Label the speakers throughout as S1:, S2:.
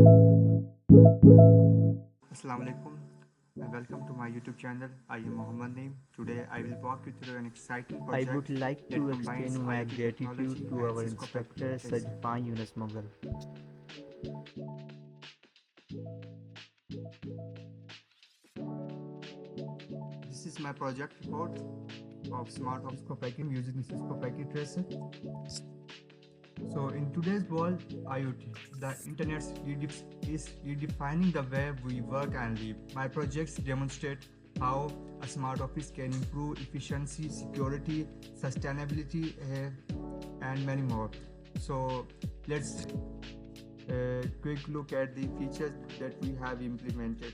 S1: Assalamu alaikum and welcome to my YouTube channel. I am Mohammed Naeem. Today I will walk you through an exciting
S2: I would
S1: project
S2: like
S1: that
S2: to
S1: combines
S2: extend my
S1: IoT
S2: gratitude
S1: technology
S2: to
S1: and
S2: our
S1: Cisco Packet
S2: instructor
S1: tracer.
S2: Sajfan Yunus Mughal.
S1: This is my project report of smart home Cisco Packet using the Cisco Packet tracer. So in today's world, IoT, the internet is redefining the way we work and live. My projects demonstrate how a smart office can improve efficiency, security, sustainability, and many more. So let's quick look at the features that we have implemented.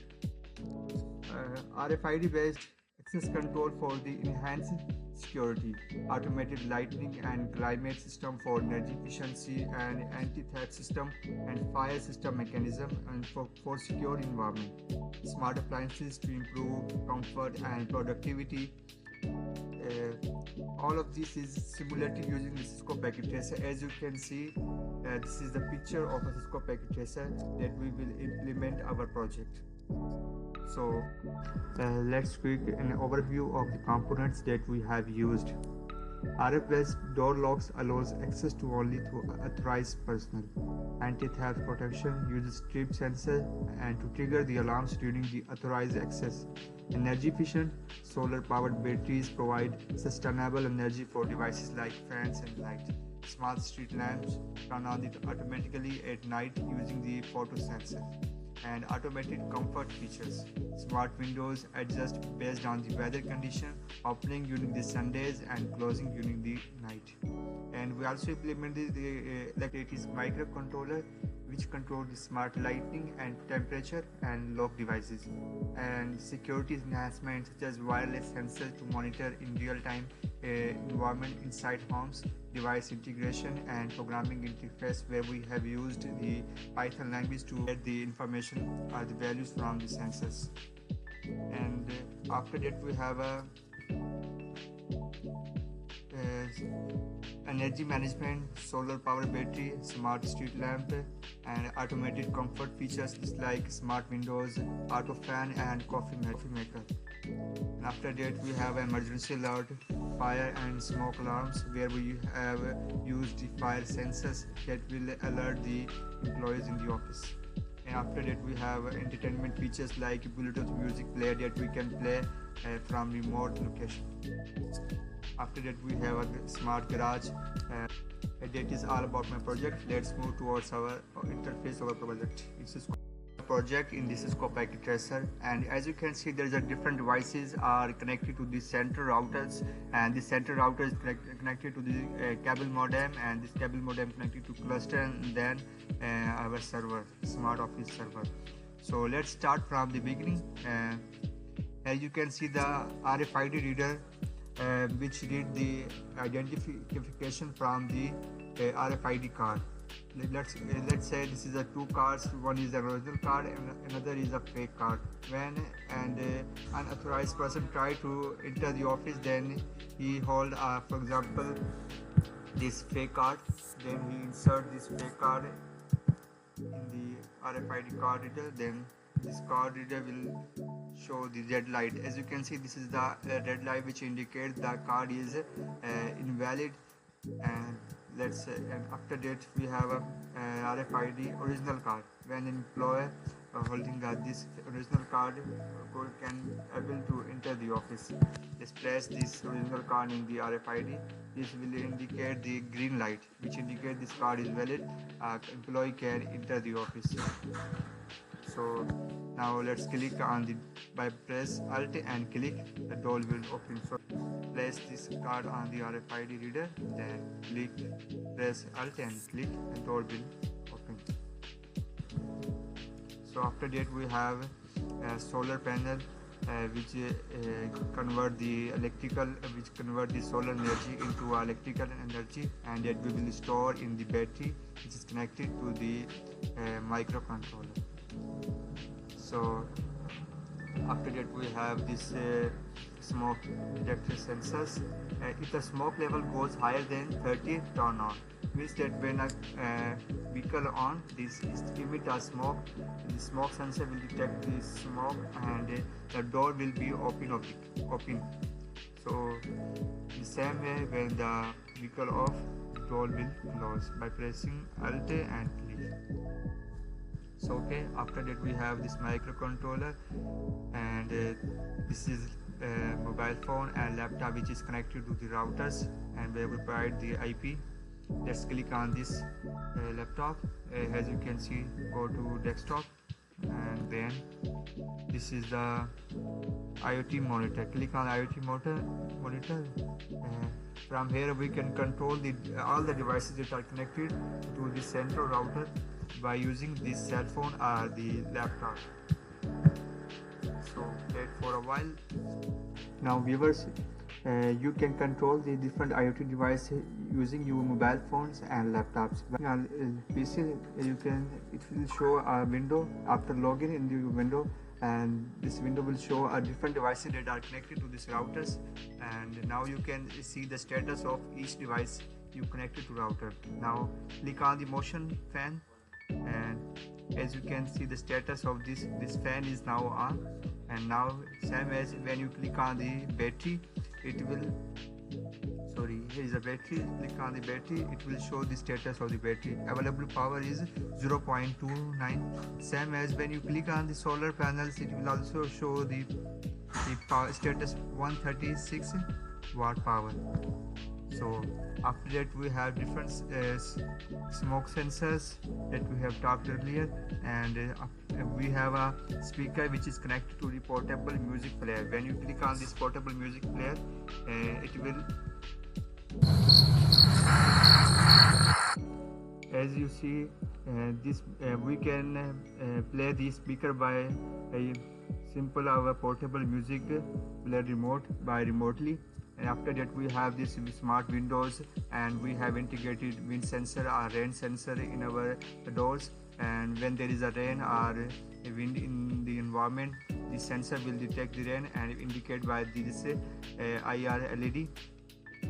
S1: RFID-based access control for the enhanced security, automated lighting and climate system for energy efficiency, and anti-theft system and fire system mechanism and for secure environment. Smart appliances to improve comfort and productivity. All of this is simulated using the Cisco Packet Tracer. As you can see, this is the picture of a Cisco Packet Tracer that we will implement our project. So let's quick an overview of the components that we have used. RF-based door locks allows access to only to authorized personnel. Anti-theft protection uses strip sensor and to trigger the alarms during the authorized access. Energy efficient solar-powered batteries provide sustainable energy for devices like fans and light. Smart street lamps turn on automatically at night using the photo sensor. And automated comfort features. Smart windows adjust based on the weather condition, opening during the Sundays and closing during the night. And we also implemented the electricity microcontroller, which controls the smart lighting and temperature and lock devices. And security enhancements such as wireless sensors to monitor in real time environment inside homes, device integration and programming interface, where we have used the Python language to get the information or the values from the sensors. And after that we have a energy management, solar power battery, smart street lamp, and automated comfort features like smart windows, auto fan, and coffee maker. And after that we have emergency alert, fire and smoke alarms, where we have used the fire sensors that will alert the employees in the office. And after that we have entertainment features like Bluetooth music player that we can play from remote location. After that we have a smart garage. That is all about my project. Let's move towards our interface of our project. This is project in this Cisco Packet Tracer, and as you can see, there's a different devices are connected to the center routers, and the center router is connected to the cable modem, and this cable modem connected to cluster, and then our server, smart office server. So let's start from the beginning. As you can see, the RFID reader which read the identification from the RFID card. Let's say this is a two cards. One is the original card and another is a fake card. When an unauthorized person try to enter the office, then he hold for example this fake card, then he insert this fake card in the RFID card reader, then this card reader will show the red light. As you can see, this is the red light which indicates the card is invalid. And let's say, and after that we have a RFID original card. When an employee holding this original card can able to enter the office, just place this original card in the RFID. This will indicate the green light, which indicates this card is valid. Employee can enter the office. So now let's click on the by press Alt and click, the door will open. So place this card on the RFID reader, then click, press Alt and click, and door will open. So after that we have a solar panel which convert the solar energy into electrical energy, and that we will store in the battery which is connected to the microcontroller. So after that we have this smoke detector sensors. If the smoke level goes higher than 30, turn on. means that when a vehicle on, this emit a smoke. The smoke sensor will detect the smoke, and the door will be open. So the same way, when the vehicle off, the door will close by pressing Alt and click. So okay, after that we have this microcontroller, and this is mobile phone and laptop which is connected to the routers, and we will provide the IP. Let's click on this laptop. As you can see, go to desktop, and then this is the IoT monitor. Click on IoT monitor. From here we can control all the devices that are connected to the central router by using this cell phone or the laptop. So wait for a while. Now viewers, you can control the different IoT devices using your mobile phones and laptops. On PC, it will show a window after logging in the window, and this window will show different devices that are connected to these routers, and now you can see the status of each device you connected to router. Now click on the motion fan, and as you can see, the status of this fan is now on. And now same as when you click on the battery, it will, here is a battery. Click on the battery, it will show the status of the battery. Available power is 0.29. Same as when you click on the solar panels, it will also show the power status 136 watt power. So after that we have different smoke sensors that we have talked earlier, and we have a speaker which is connected to the portable music player. When you click on this portable music player, it will, as you see, we can play the speaker by a simple our portable music player remote by remotely. And after that we have this smart windows, and we have integrated wind sensor or rain sensor in our doors, and when there is a rain or a wind in the environment, the sensor will detect the rain and indicate by this IR LED,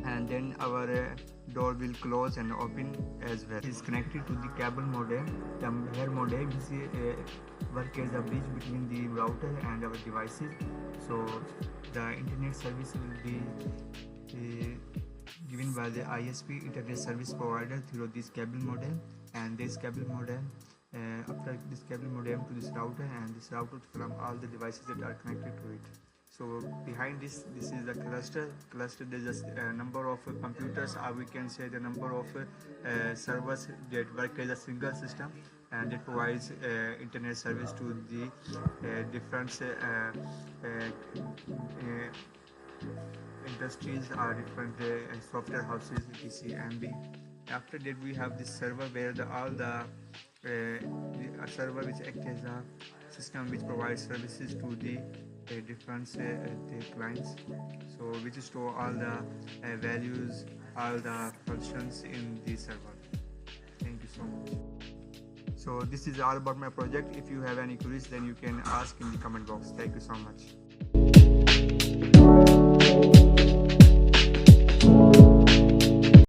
S1: and then our door will close and open as well. It is connected to the cable modem. The here modem is work as a bridge between the router and our devices. So the internet service will be given by the ISP, internet service provider, through this cable modem, and this cable modem after this cable modem to this router, and this router from all the devices that are connected to it. So behind this is the cluster. There's a number of computers, or we can say the number of servers that work as a single system, and it provides internet service to the different industries or different software houses, etc. After that we have this server where a server which acts as a system which provides services to the different the clients, so which store all the values, all the functions in the server. Thank you so much. So this is all about my project. If you have any queries, then you can ask in the comment box. Thank you so much.